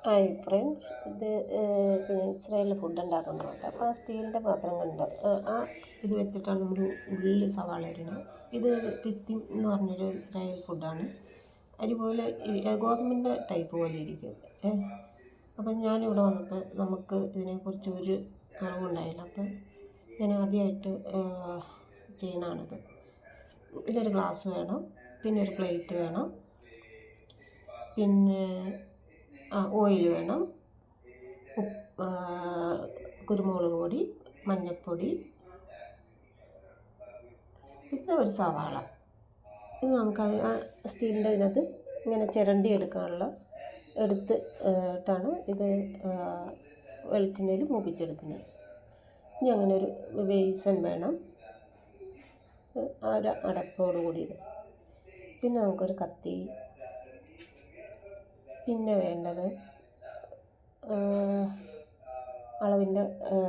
Hi friends, ഇത് പിന്നെ ഇസ്രായേലിൽ ഫുഡ് ഉണ്ടാക്കുന്നുണ്ട്. അപ്പോൾ ആ സ്റ്റീലിൻ്റെ പാത്രം കണ്ട് ഇത് വെച്ചിട്ടാണ് നമ്മൾ ഉള്ളി സവാള അരിയണം. ഇത് പിത്തിം എന്ന് പറഞ്ഞൊരു ഇസ്രായേൽ ഫുഡാണ്. അരി പോലെ ഗോതമ്പിൻ്റെ ടൈപ്പ് പോലെ ഇരിക്കും. അപ്പം ഞാനിവിടെ വന്നപ്പോൾ നമുക്ക് ഇതിനെക്കുറിച്ച് ഒരു അറിവുണ്ടായില്ല. അപ്പം ഞാൻ ആദ്യമായിട്ട് ചെയ്യണതാണിത്. ഇതിലൊരു ഗ്ലാസ് വേണം, പിന്നെ ഒരു പ്ലേറ്റ് വേണം, പിന്നെ ഓയിൽ വേണം, കുരുമുളക് പൊടി, മഞ്ഞൾപ്പൊടി, പിന്നെ ഒരു സവാള. ഇത് നമുക്ക് സ്റ്റീലിൻ്റെ ഇതിനകത്ത് ഇങ്ങനെ ചിരണ്ടി എടുക്കാനുള്ള ഇട്ടാണ് വെളിച്ചെണ്ണയിൽ മൂപ്പിച്ചെടുക്കുന്നത്. ഇനി അങ്ങനെ ഒരു ബേസൻ വേണം, ഒരു അടപ്പോട് കൂടിയത്. പിന്നെ നമുക്കൊരു കത്തി, പിന്നെ വേണ്ടത് അളവിൻ്റെ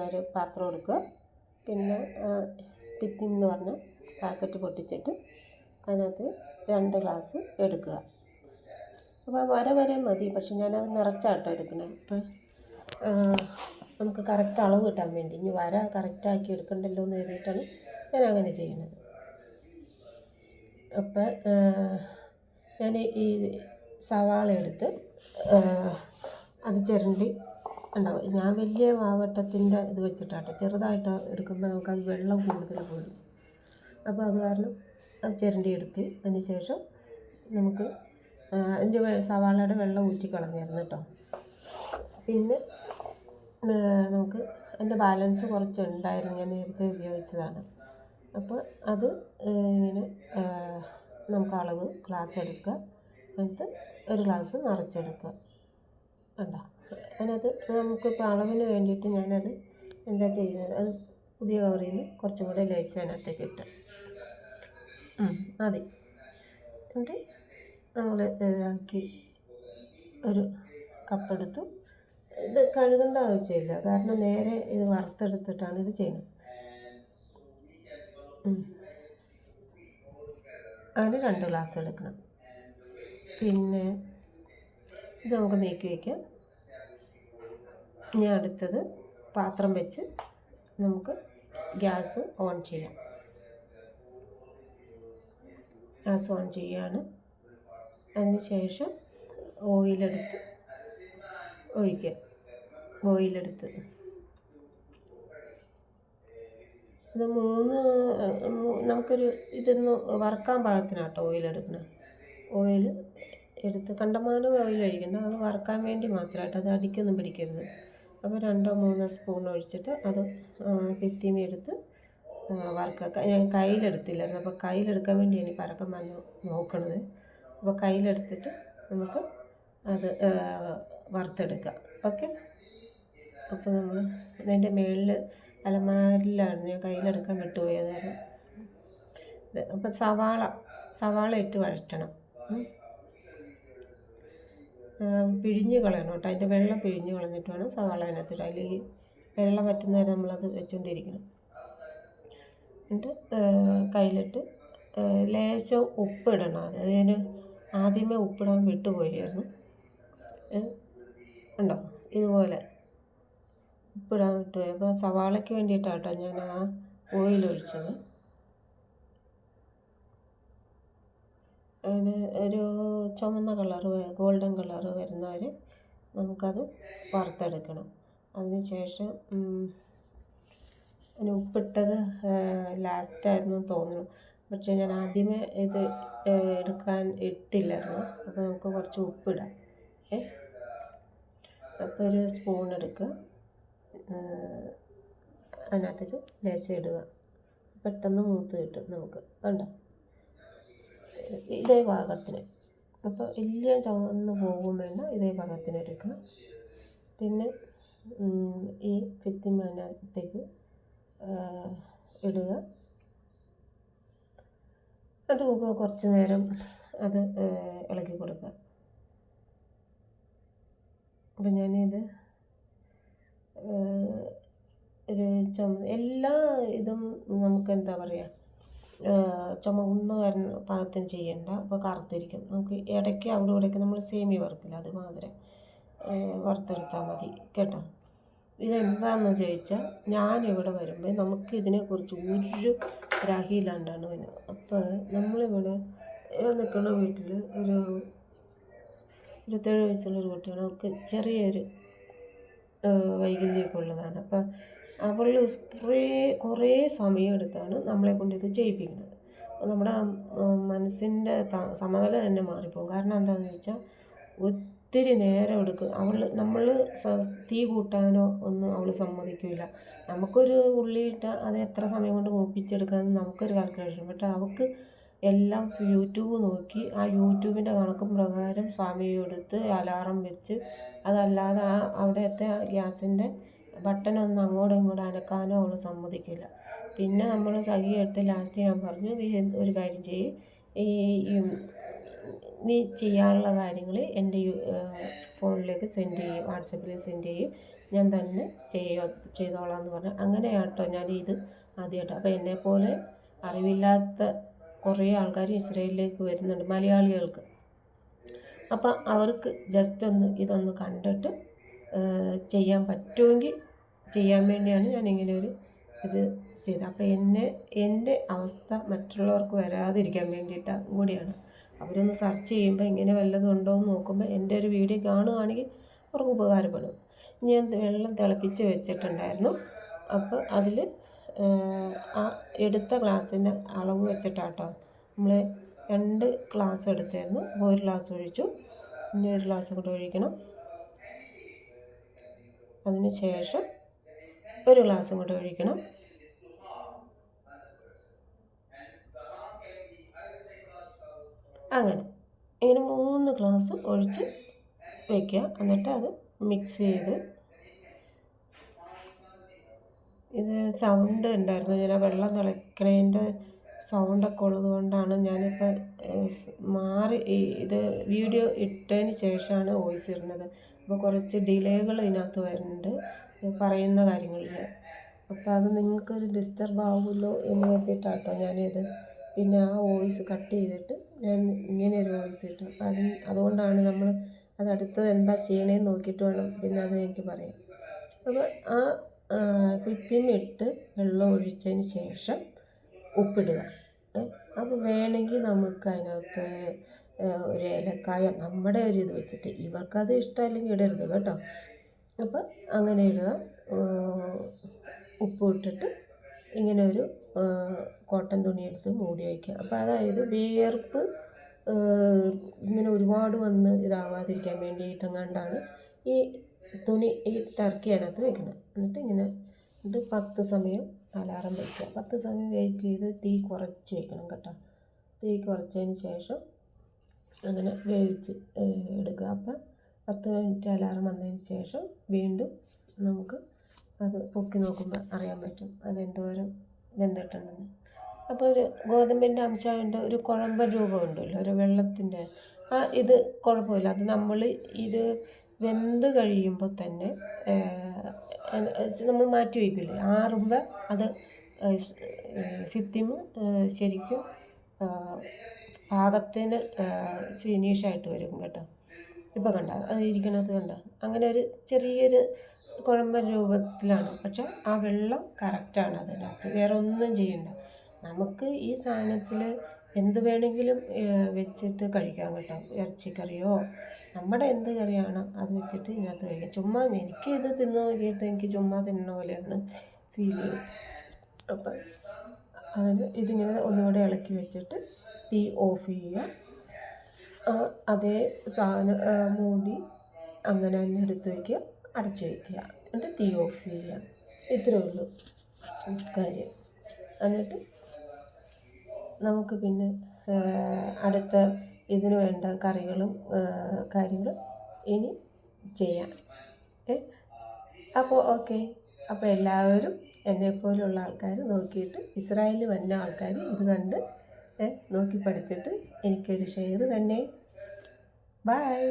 ഒരു പാത്രം എടുക്കുക. പിന്നെ പിത്തിം എന്ന് പറഞ്ഞ പാക്കറ്റ് പൊട്ടിച്ചിട്ട് അതിനകത്ത് 2 ഗ്ലാസ് എടുക്കുക. അപ്പോൾ വരെ മതി, പക്ഷെ ഞാനത് നിറച്ചാട്ടോ എടുക്കണേ. അപ്പം നമുക്ക് കറക്റ്റ് അളവ് കിട്ടാൻ വേണ്ടി ഇനി വര കറക്റ്റാക്കി എടുക്കണ്ടല്ലോ എന്ന് കരുതിയിട്ടാണ് ഞാൻ അങ്ങനെ ചെയ്യുന്നത്. അപ്പം ഞാൻ ഈ സവാള എടുത്ത് അത് ചിരണ്ടി ഉണ്ടാവും. ഞാൻ വലിയ വാവട്ടത്തിൻ്റെ ഇത് വെച്ചിട്ടാട്ടോ, ചെറുതായിട്ട് എടുക്കുമ്പോൾ നമുക്കത് വെള്ളം കൂടുതൽ പോകും. അപ്പോൾ അത് കാരണം അത് ചിരണ്ടി എടുത്ത് അതിന് ശേഷം നമുക്ക് അതിൻ്റെ സവാളയുടെ വെള്ളം ഊറ്റി കളഞ്ഞിരുന്നു കേട്ടോ. പിന്നെ നമുക്ക് അതിൻ്റെ ബാലൻസ് കുറച്ച് ഉണ്ടായിരുന്നു, ഞാൻ നേരത്തെ ഉപയോഗിച്ചതാണ്. അപ്പോൾ അത് ഇങ്ങനെ നമുക്ക് അളവ് ഗ്ലാസ് എടുക്കുക, എന്നിട്ട് ഒരു ഗ്ലാസ് നിറച്ചെടുക്കുക. കണ്ടോ, അതിനകത്ത് നമുക്കിപ്പോൾ അളവിന് വേണ്ടിയിട്ട് ഞാനത് എന്താ ചെയ്യുന്നത്, അത് പുതിയ കവറിൽ നിന്ന് കുറച്ചും കൂടെ ലേശം അതിനകത്തേക്ക് ഇട്ട് മതി. എന്നിട്ട് നമ്മൾ ഇതാക്കി ഒരു കപ്പെടുത്തു. ഇത് കഴുകേണ്ട ആവശ്യമില്ല, കാരണം നേരെ ഇത് വറുത്തെടുത്തിട്ടാണ് ഇത് ചെയ്യുന്നത്. അതിന് 2 ഗ്ലാസ് എടുക്കണം. പിന്നെ ഇത് നമുക്ക് നീക്കി വയ്ക്കാം. ഇനി അടുത്തത് പാത്രം വെച്ച് നമുക്ക് ഗ്യാസ് ഓൺ ചെയ്യാം. ഗ്യാസ് ഓൺ ചെയ്യുകയാണ്. അതിന് ശേഷം ഓയിലെടുത്ത് ഒഴിക്കുക. ഓയിലെടുത്ത് ഇത് നമുക്കൊരു ഇതൊന്ന് വറുക്കാൻ പാകത്തിനാട്ടോ ഓയിലെടുക്കണം. ഓയിൽ എടുത്ത് കണ്ടമാനം ഓയിൽ ഒഴിക്കണ്ട, അത് വറുക്കാൻ വേണ്ടി മാത്രമായിട്ട്, അത് അടിക്കൊന്നും പിടിക്കരുത്. അപ്പോൾ 2-3 സ്പൂൺ ഒഴിച്ചിട്ട് അത് പിത്തിമി എടുത്ത് വറുക്കുക. ഞാൻ കയ്യിലെടുത്തില്ലായിരുന്നു, അപ്പോൾ കയ്യിലെടുക്കാൻ വേണ്ടിയാണ് ഈ പരക്കം വന്ന് നോക്കണത്. അപ്പോൾ കയ്യിലെടുത്തിട്ട് നമുക്ക് അത് വറുത്തെടുക്കാം. ഓക്കെ. അപ്പോൾ നമ്മൾ അതിൻ്റെ മുകളിൽ അലമാരിലാണ് ഞാൻ കയ്യിലെടുക്കാൻ വിട്ടുപോയത്. അപ്പം സവാള ഇട്ട് വഴറ്റണം. പിഴിഞ്ഞ് കളയണം കേട്ടോ, അതിൻ്റെ വെള്ളം പിഴിഞ്ഞ് കളഞ്ഞിട്ട് വേണം സവാള അതിനകത്തിട്ട്, അല്ലെങ്കിൽ വെള്ളം വറ്റുന്നേരം നമ്മളത് വെച്ചുകൊണ്ടിരിക്കണം. എന്നിട്ട് കയ്യിലിട്ട് ലേശം ഉപ്പിടണം. അത് ഞാൻ ആദ്യമേ ഉപ്പിടാൻ വിട്ടുപോയായിരുന്നു. ഉണ്ടോ, ഇതുപോലെ ഉപ്പിടാൻ വിട്ടുപോയി. അപ്പോൾ സവാളയ്ക്ക് വേണ്ടിയിട്ടാട്ടോ ഞാൻ ആ ഓയിലൊഴിച്ചത്. അതിന് ഒരു ചുമന്ന കളറ്, ഗോൾഡൻ കളറ് വരുന്നവരെ നമുക്കത് വറുത്തെടുക്കണം. അതിന് ശേഷം അതിന് ഉപ്പിട്ടത് ലാസ്റ്റായിരുന്നു തോന്നുന്നു, പക്ഷേ ഞാൻ ആദ്യമേ ഇത് എടുക്കാൻ ഇട്ടില്ലായിരുന്നു. അപ്പോൾ നമുക്ക് കുറച്ച് ഉപ്പിടാം. അപ്പോൾ ഒരു സ്പൂൺ എടുക്കുക, അതിനകത്തേക്ക് ലേശം ഇടുക. പെട്ടെന്ന് മൂത്ത് കിട്ടും നമുക്ക്. കണ്ടോ, ഇതേ പാകത്തിന്. അപ്പോൾ വലിയ ചുവന്ന് പോകും വേണ്ട, ഇതേ പാകത്തിന് എടുക്കുക. പിന്നെ ഈ പിത്തിമതിനകത്തേക്ക് ഇടുക. എന്നിട്ട് കുറച്ച് നേരം അത് ഇളക്കി കൊടുക്കുക. അപ്പം ഞാനിത് ഒരു എല്ലാ ഇതും നമുക്ക് എന്താ പറയുക, ചുമന്ന് വരുന്ന പാകത്തിന് ചെയ്യണ്ട. അപ്പോൾ കറുത്തിരിക്കും. നമുക്ക് ഇടയ്ക്ക് അവിടെ ഇവിടെയൊക്കെ നമ്മൾ സേമിയ വറുക്കില്ല അതുമാതിരി വറുത്തെടുത്താൽ മതി കേട്ടോ. ഇതെന്താണെന്ന് ചോദിച്ചാൽ ഞാനിവിടെ വരുമ്പോൾ നമുക്ക് ഇതിനെക്കുറിച്ച് ഒരു ഗ്രാഹ്യമില്ലാണ്ടാണ് വരുന്നത്. അപ്പോൾ നമ്മളിവിടെ നിൽക്കുന്ന വീട്ടിൽ ഒരു 27 വയസ്സുള്ളൊരു കുട്ടിയാണ്. അവൾക്ക് ചെറിയൊരു വൈകല്യമൊക്കെ ഉള്ളതാണ്. അപ്പം അവൾ കുറേ സമയമെടുത്താണ് നമ്മളെ കൊണ്ട് ഇത് ചെയ്യിപ്പിക്കുന്നത്. നമ്മുടെ മനസ്സിൻ്റെ സമനില തന്നെ മാറിപ്പോകും. കാരണം എന്താണെന്ന് ചോദിച്ചാൽ ഒത്തിരി നേരം എടുക്കും. നമ്മൾ തീ കൂട്ടാനോ ഒന്നും അവൾ സമ്മതിക്കില്ല. നമുക്കൊരു ഉള്ളിയിട്ട് അത് എത്ര സമയം കൊണ്ട് മൂപ്പിച്ചെടുക്കാമെന്ന് നമുക്കൊരു കാൽക്കുലേഷൻ. പക്ഷേ അവൾക്ക് എല്ലാം യൂട്യൂബ് നോക്കി ആ യൂട്യൂബിൻ്റെ കണക്കും പ്രകാരം സമയം എടുത്ത് അലാറം വെച്ച്, അതല്ലാതെ അവിടുത്തെ ഗ്യാസിൻ്റെ ബട്ടണൊന്നും അങ്ങോട്ടും ഇങ്ങോട്ടും അനക്കാനോ അവൾ സമ്മതിക്കില്ല. പിന്നെ നമ്മൾ സഹിയായിട്ട് ലാസ്റ്റ് ഞാൻ പറഞ്ഞു, നീ ഒരു കാര്യം ചെയ്യ്, നീ ചെയ്യാനുള്ള കാര്യങ്ങൾ എൻ്റെ ഫോണിലേക്ക് സെൻഡ് ചെയ്യും, വാട്സപ്പിൽ സെൻഡ് ചെയ്യും, ഞാൻ തന്നെ ചെയ്തോളാം എന്ന് പറഞ്ഞു. അങ്ങനെയാട്ടോ ഞാൻ ഇത് ആദ്യമായിട്ട്. അപ്പോൾ എന്നെപ്പോലെ അറിവില്ലാത്ത കുറേ ആൾക്കാർ ഇസ്രായേലിലേക്ക് വരുന്നുണ്ട്, മലയാളികൾക്ക്. അപ്പം അവർക്ക് ജസ്റ്റ് ഇതൊന്ന് കണ്ടിട്ട് ചെയ്യാൻ പറ്റുമെങ്കിൽ ചെയ്യാൻ വേണ്ടിയാണ് ഞാൻ ഇങ്ങനെ ഒരു ഇത് ചെയ്തത്. അപ്പോൾ എൻ്റെ അവസ്ഥ മറ്റുള്ളവർക്ക് വരാതിരിക്കാൻ വേണ്ടിയിട്ട് കൂടിയാണ്. അവരൊന്ന് സെർച്ച് ചെയ്യുമ്പോൾ ഇങ്ങനെ വല്ലതും ഉണ്ടോ എന്ന് നോക്കുമ്പോൾ എൻ്റെ ഒരു വീഡിയോ കാണുകയാണെങ്കിൽ അവർക്ക് ഉപകാരപ്പെടും. ഞാൻ വെള്ളം തിളപ്പിച്ച് വെച്ചിട്ടുണ്ടായിരുന്നു. അപ്പോൾ അതിൽ ആ എടുത്ത ഗ്ലാസ്സിൻ്റെ അളവ് വെച്ചിട്ടാട്ടോ നമ്മൾ 2 ഗ്ലാസ് എടുത്തായിരുന്നു. അപ്പോൾ 1 ഗ്ലാസ് ഒഴിച്ചു, ഇനി 1 ഗ്ലാസ് കൂടെ ഒഴിക്കണം. അതിന് ശേഷം 1 ഗ്ലാസും കൂടെ ഒഴിക്കണം. അങ്ങനെ 3 ഗ്ലാസ് ഒഴിച്ച് വയ്ക്കുക. എന്നിട്ട് അത് മിക്സ് ചെയ്ത്, ഇത് സൗണ്ട് ഉണ്ടായിരുന്നു, ഞാൻ വെള്ളം തിളയ്ക്കണതിൻ്റെ സൗണ്ടൊക്കെ ഉള്ളത് കൊണ്ടാണ് ഞാനിപ്പോൾ ഇത് വീഡിയോ ഇട്ടതിന് ശേഷമാണ് വോയിസ് ഇടുന്നത്. അപ്പോൾ കുറച്ച് ഡിലേകൾ ഇതിനകത്ത് വരുന്നുണ്ട് പറയുന്ന കാര്യങ്ങളിൽ. അപ്പോൾ അത് നിങ്ങൾക്കൊരു ഡിസ്റ്റർബ് ആവുമല്ലോ എന്ന് കരുതിയിട്ടാട്ടോ ഞാനിത് പിന്നെ ആ വോയിസ് കട്ട് ചെയ്തിട്ട് ഞാൻ ഇങ്ങനെ ഒരു വോയിസ് ഇട്ടു. അതുകൊണ്ടാണ് നമ്മൾ അടുത്തത് എന്താ ചെയ്യണേന്ന് നോക്കിയിട്ട് വേണം പിന്നെ അത് എനിക്ക് പറയാം. അപ്പോൾ ആ കുപ്പിമിട്ട് വെള്ളം ഒഴിച്ചതിന് ശേഷം ഉപ്പിടുക. അപ്പോൾ വേണമെങ്കിൽ നമുക്ക് അതിനകത്ത് ഒരു ഏലക്കായ നമ്മുടെ ഒരു ഇത് വെച്ചിട്ട്, ഇവർക്കത് ഇഷ്ടമല്ലെങ്കിൽ ഇടരുത് കേട്ടോ. അപ്പോൾ അങ്ങനെ ഇടുക. ഉപ്പ് ഇട്ടിട്ട് ഇങ്ങനെ ഒരു കോട്ടൺ തുണി എടുത്ത് മൂടി വയ്ക്കുക. അപ്പോൾ അതായത് വിയർപ്പ് ഇങ്ങനെ ഒരുപാട് വന്ന് ഇതാവാതിരിക്കാൻ വേണ്ടിയിട്ടെങ്ങാണ്ടാണ് ഈ തുണി ഈ ടർക്കി അതിനകത്ത് വെക്കുന്നത്. എന്നിട്ട് 10 സമയം അലാറം വയ്ക്കുക. 10 സമയം വെയിറ്റ് ചെയ്ത് തീ കുറച്ച് വയ്ക്കണം കേട്ടോ. തീ കുറച്ചതിന് ശേഷം അങ്ങനെ വേവിച്ച് എടുക്കുക. അപ്പം 10 മിനിറ്റ് അലാറം വന്നതിന് ശേഷം വീണ്ടും നമുക്ക് അത് പൊക്കി നോക്കുമ്പോൾ അറിയാൻ പറ്റും അതെന്തോരം വെന്തിട്ടുണ്ടെന്ന്. അപ്പോൾ ഒരു ഗോതമ്പിൻ്റെ അംശമുണ്ട്, ഒരു കുഴമ്പൻ രൂപമുണ്ടല്ലോ, ഒരു വെള്ളത്തിൻ്റെ ഇത് കുഴപ്പമില്ല. അത് നമ്മൾ ഇത് വെന്ത് കഴിയുമ്പോൾ തന്നെ നമ്മൾ മാറ്റി വയ്ക്കില്ലേ, ആറുമ്പോൾ അത് ഫിത്തിമ് ശരിക്കും പാകത്തിന് ഫിനിഷായിട്ട് വരും കേട്ടോ. ഇപ്പോൾ കണ്ട അത് ഇരിക്കണത് കണ്ട, അങ്ങനെ ഒരു ചെറിയൊരു കുഴമ്പൻ രൂപത്തിലാണ്. പക്ഷെ ആ വെള്ളം കറക്റ്റാണ് അതിനകത്ത്, വേറെ ഒന്നും ചെയ്യണ്ട. നമുക്ക് ഈ സാധനത്തിൽ എന്ത് വേണമെങ്കിലും വെച്ചിട്ട് കഴിക്കാം കേട്ടോ. ഇറച്ചിക്കറിയോ നമ്മുടെ എന്ത് കറിയാണോ അത് വെച്ചിട്ട് ഇതിനകത്ത് കഴിക്കാം. ചുമ്മാ എനിക്ക് ഇത് തിന്നു നോക്കിയിട്ട് എനിക്ക് ചുമ്മാ തിന്നണ പോലെയാണ് ഫീൽ ചെയ്യും. അപ്പം അതിന് ഇതിങ്ങനെ ഒന്നുകൂടെ ഇളക്കി വെച്ചിട്ട് തീ ഓഫ് ചെയ്യുക. അതേ സാധനം മൂടി അങ്ങനെ തന്നെ എടുത്ത് വയ്ക്കുക, അടച്ച് വയ്ക്കുക, എന്നിട്ട് തീ ഓഫ് ചെയ്യുക. ഇത്രയേ ഉള്ളൂ കാര്യം. എന്നിട്ട് നമുക്ക് പിന്നെ അടുത്ത ഇതിന് വേണ്ട കറികളും കാര്യങ്ങളും ഇനി ചെയ്യാം. അപ്പോൾ ഓക്കെ. അപ്പോൾ എല്ലാവരും എന്നെപ്പോലുള്ള ആൾക്കാർ നോക്കിയിട്ട്, ഇസ്രായേലിൽ വന്ന ആൾക്കാർ ഇത് കണ്ട് നോക്കി പഠിച്ചിട്ട് എനിക്കൊരു ഷെയർ തന്നെ. ബൈ.